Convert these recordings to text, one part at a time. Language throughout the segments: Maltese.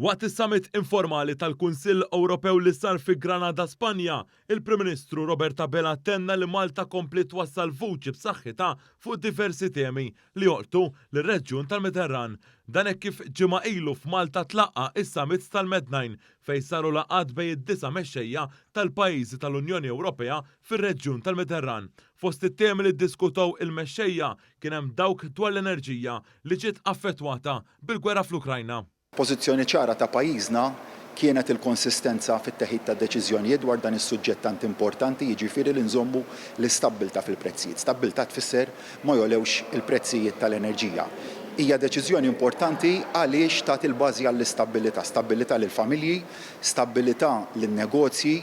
Waqt is-summit informali tal-Kunsill Ewropew li sar fi Granada, Spanja, il-Prim Ministru Robert Abela attenna li Malta kompli twassal vuċi b'saħħitha fuq diversi temi li joqtu lir-reġjun tal-Mediterran. Dan hekk kif ġimgħa ilu f'Malta tlaqqa is-summit tal-Med9 fejn saru laqgħat bejn id-disa' mexxejja tal-pajjiżi tal-Unjoni Ewropea fir-reġjun tal-Mediterran. Fost it-temi li ddiskutaw il-mexxejja kien hemm dawk dwar l-enerġija li ġiet affettwata bil-gwerra fl-Ukrajna. Pożizzjoni ċara ta' pajjiżna kienet il-konsistenza fit-teħid ta' deċiżjonijiet dwar dan is-suġġett tant importanti, jiġifieri li nżommu l-istabbiltà fil-prezzijiet. Stabbiltà tfisser ma jolewx il-prezzijiet tal-enerġija. Hija deċiżjoni importanti għaliex tagħti l-bażi għall-istabbilità, stabbilità lill-familji, stabbilità lin-negozji,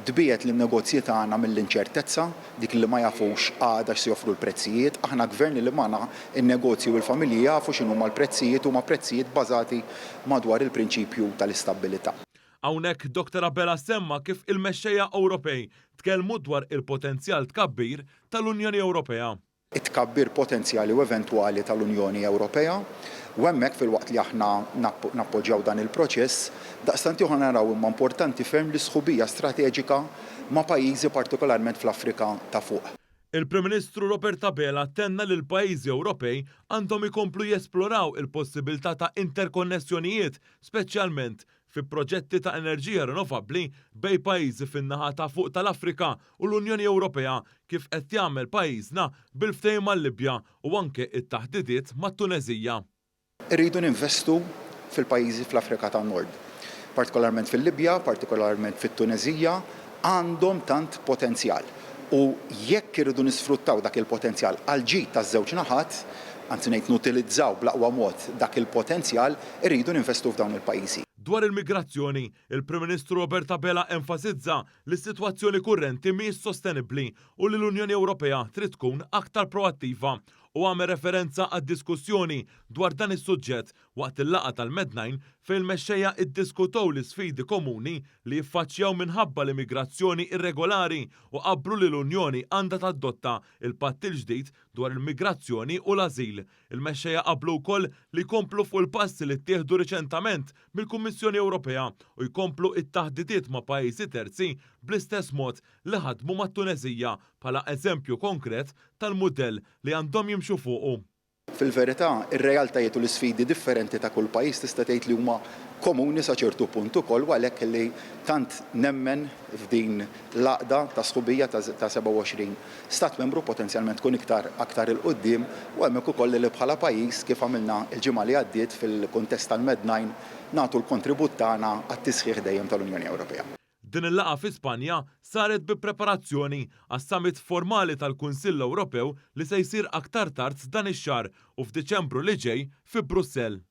dbiet lin-negozji tagħna mill-inċertezza, dik li ma jafux għada x'se joffru l-prezzijiet, aħna gvern li magħna in-negozji u l-familji jafu x'inhuma l-prezzijiet huma prezzijiet bażati madwar il-prinċipju tal-istabbilità. Hawnhekk Dr. Abela semma kif il-mexxejja Ewropej tkellmu dwar il-potenzjal tkabbir tal-Unjoni Ewropea. It-tkabbir potenzjali u eventwali tal-Unjoni Ewropea u hemmhekk fil-waqt li aħna nappoġġjaw dan il-proċess, daqstant ieħor naraw imma importanti ferm l-isħubija strateġika ma' pajjiżi partikolarment fl-Afrika ta' fuq. Il-Prim Ministru Robert Abela attenna li l-pajjiżi Ewropej għandhom ikomplu jesploraw il-possibilità ta' interkonnessjonijiet, speċjalment fi proġetti ta' enerġija rinnovabbli bejn pajjiżi fin-naħa ta' fuq tal-Afrika u l-Unjoni Ewropea kif qed jagħmel pajjiżna bil-ftehim mal-Libja u anke it-taħdidiet mat-Tuneżija. Irridu ninvestu fil-pajjiżi fl-Afrika tan-Nord, partikolarment fil-Libja, partikolarment fit-Tuneżija, għandhom tant potenzjal. U jekk irridu nisfruttaw dak il-potenzjal għal ġid taż-żewġ naħat, anzi ngħid nutilizzaw bl-aqwa mod dak il-potenzjal, irridu ninvestu f'dawn il-pajjiżi. Dwar il-migrazzjoni, il-Prim Ministru Robert Abela enfasizza li s-sitwazzjoni kurrenti mhijiex sostenibbli u li l-Unjoni Ewropea trid tkun aktar proattiva u għamel referenza għad-diskussjoni dwar dan is-suġġett waqt il-laqgħa tal-Med9 fejn il-mexxejja iddiskutaw l-isfidi komuni li jiffaċċjaw minħabba l-immigrazzjoni irregolari u qabbru li l-Unjoni għandha tadotta il-patt il-ġdid dwar il-migrazzjoni u l-ażil. Il-mexxejja qablu wkoll li jkomplu fuq il-passi li ttieħdu riċentament mill-Kummissjoni Ewropea u jkomplu it-taħdidiet ma' pajjiżi terzi bl-istess mod li ħadmu mat-Tuneżija bħala eżempju konkret tal-mudell li għandhom jimxu fuqu. Fil-verità, ir-realtajiet u l-isfidi differenti ta' kull pajjiż tista' tgħid li huma komuni sa ċertu punt ukoll u għalhekk li tant nemmen f'din l-għaqda ta' sħubija ta' 27 stat membru potenzjalment tkun aktar il-qudiem u hemmhekk ukoll li bħala pajjiż kif għamilna l-ġimgħa li għaddiet fil-kuntest tal-Med9 nagħtu l-kontribut tagħna għat-tisħiħ dejjem tal-Unjoni Ewropea. Din il-laqgħa fi Spanja saret bi preparazzjoni għas-summit formali tal-Kunsill Ewropew li se jsir aktar tard dan ix-xahar u f'Diċembru li ġej fi Brussell.